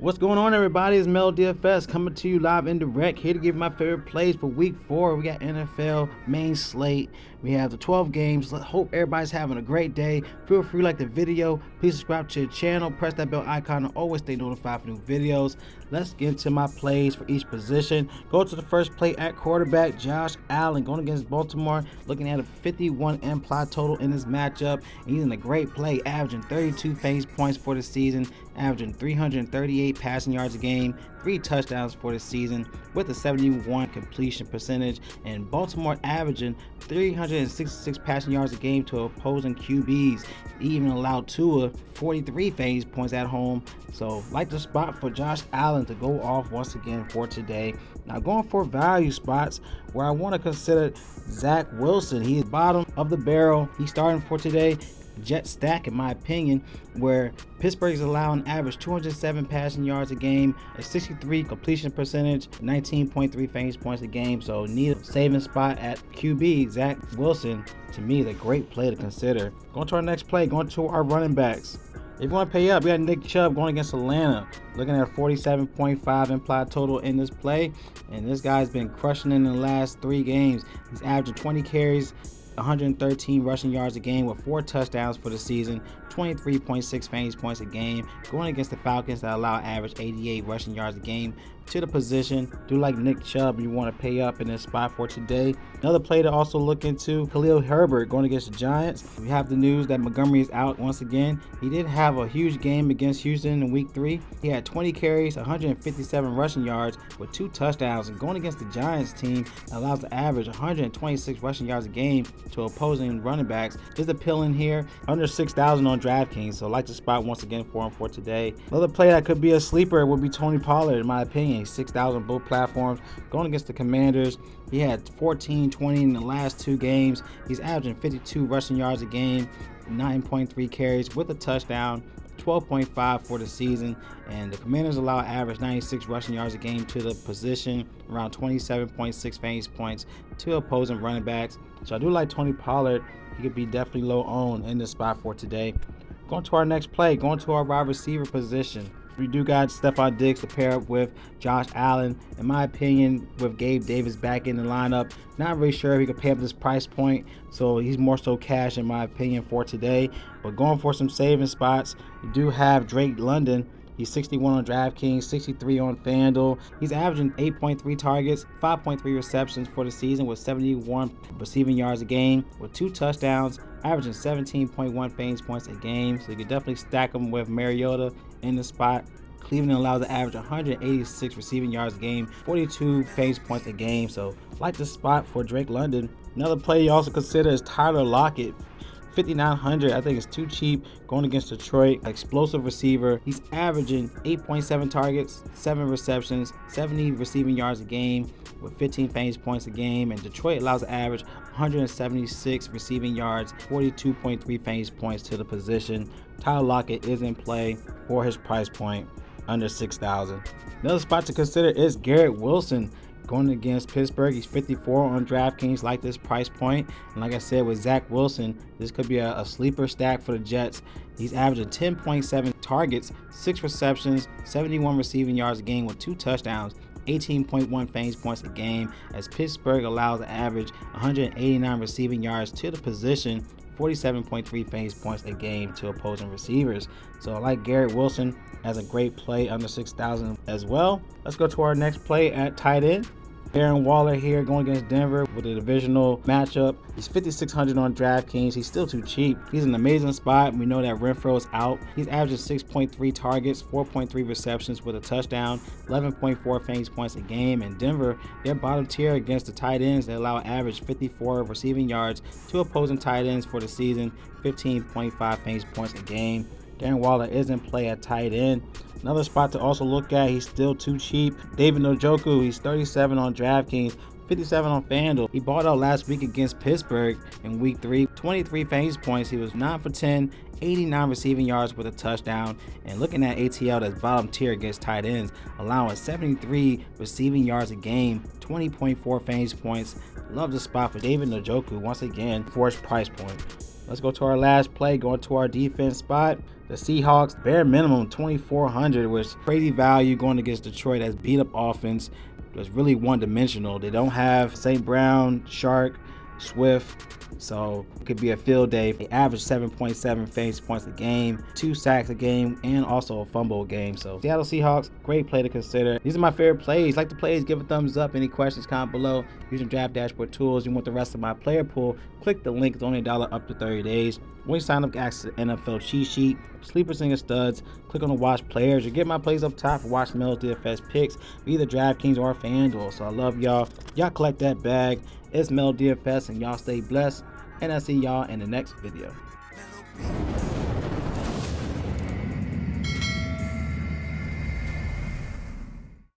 What's going on, everybody? It's Mel DFS coming to you live and direct, here to give you my favorite plays for week 4. We got NFL main slate. We have the 12 games. Hope everybody's having a great day. Feel free to like the video. Please subscribe to the channel. Press that bell icon and always stay notified for new videos. Let's get into my plays for each position. Go to the first play at quarterback. Josh Allen going against Baltimore, looking at a 51 implied total in this matchup. He's in a great play, averaging 32 fantasy points for the season, averaging 338 passing yards a game, 3 touchdowns for the season with a 71 completion percentage, and Baltimore averaging 366 passing yards a game to opposing QBs. He even allowed Tua 43 fantasy points at home. So like the spot for Josh Allen to go off once again for today. Now going for value spots where I want to consider Zach Wilson. He's bottom of the barrel. He's starting for today. Jet stack, in my opinion, where Pittsburgh is allowing average 207 passing yards a game, a 63 completion percentage, 19.3 fantasy points a game. So need a saving spot at QB. Zach Wilson, to me, is a great play to consider. Going to our next play, going to our running backs. If you want to pay up, we got Nick Chubb going against Atlanta, looking at 47.5 implied total in this play. And this guy's been crushing in the last 3 games. He's averaging 20 carries, 113 rushing yards a game with 4 touchdowns for the season, 23.6 fantasy points a game, going against the Falcons that allow average 88 rushing yards a game to the position. Do like Nick Chubb, you want to pay up in this spot for today. Another play to also look into, Khalil Herbert going against the Giants. We have the news that Montgomery is out once again. He did have a huge game against Houston in week 3. He had 20 carries, 157 rushing yards with 2 touchdowns, and going against the Giants team that allows the average 126 rushing yards a game to opposing running backs. Is appealing here, under 6,000 on DraftKings, so like the spot once again for him for today. Another play that could be a sleeper would be Tony Pollard, in my opinion. 6,000 both platforms. Going against the Commanders, he had 14-20 in the last 2 games. He's averaging 52 rushing yards a game, 9.3 carries with a touchdown, 12.5 for the season, and the Commanders allow average 96 rushing yards a game to the position, around 27.6 fantasy points to opposing running backs. So I do like Tony Pollard. He could be definitely low owned in this spot for today. Going to our next play, going to our wide receiver position. We do got Stephon Diggs to pair up with Josh Allen. In my opinion, with Gabe Davis back in the lineup, not really sure if he could pay up this price point, so he's more so cash in my opinion for today. But going for some saving spots, you do have Drake London. He's 61 on DraftKings, 63 on FanDuel. He's averaging 8.3 targets, 5.3 receptions for the season with 71 receiving yards a game with 2 touchdowns, averaging 17.1 fantasy points a game. So you can definitely stack him with Mariota in the spot. Cleveland allows an average 186 receiving yards a game, 42 fantasy points a game. So like the spot for Drake London. Another play you also consider is Tyler Lockett. 5,900, I think it's too cheap, going against Detroit. Explosive receiver. He's averaging 8.7 targets, 7 receptions, 70 receiving yards a game with 15 fantasy points a game, and Detroit allows an average 176 receiving yards, 42.3 fantasy points to the position. Tyler Lockett is in play for his price point, under 6,000. Another spot to consider is Garrett Wilson going against Pittsburgh. He's 54 on DraftKings, like this price point. And like I said, with Zach Wilson, this could be a sleeper stack for the Jets. He's averaging 10.7 targets, 6 receptions, 71 receiving yards a game with 2 touchdowns, 18.1 fantasy points a game, as Pittsburgh allows an average 189 receiving yards to the position, 47.3 fantasy points a game to opposing receivers. So I like Garrett Wilson as a great play under 6,000 as well. Let's go to our next play at tight end. Darren Waller here going against Denver with a divisional matchup. He's 5,600 on DraftKings. He's still too cheap. He's an amazing spot. We know that Renfro's out. He's averaging 6.3 targets, 4.3 receptions with a touchdown, 11.4 fantasy points a game. And Denver, they're bottom tier against the tight ends. They allow average 54 receiving yards to opposing tight ends for the season, 15.5 fantasy points a game. Darren Waller is in play at tight end. Another spot to also look at, he's still too cheap. David Njoku, he's 37 on DraftKings, 57 on FanDuel. He balled out last week against Pittsburgh in week 3, 23 fantasy points. He was 9 for 10 89 receiving yards with a touchdown. And looking at ATL, that's bottom tier against tight ends, allowing 73 receiving yards a game, 20.4 fantasy points. Love the spot for David Njoku, once again, forced price point. Let's go to our last play, going to our defense spot. The Seahawks, bare minimum 2,400, which crazy value going against Detroit as beat up offense. It's really one-dimensional. They don't have St. Brown, Shark, Swift, so it could be a field day. They average 7.7 fantasy points a game, 2 sacks a game, and also a fumble a game. So Seattle Seahawks, great play to consider. These are my favorite plays. Like the plays, give a thumbs up. Any questions, comment below. Using Draft Dashboard tools, you want the rest of my player pool, click the link. It's only $1 up to 30 days. When you sign up, access the NFL cheat sheet, sleepers and studs. Click on the watch players. You get my plays up top for watch Mel's DFS picks, either DraftKings or FanDuel. So I love y'all. Y'all collect that bag. It's Mel DFS, and y'all stay blessed. And I'll see y'all in the next video.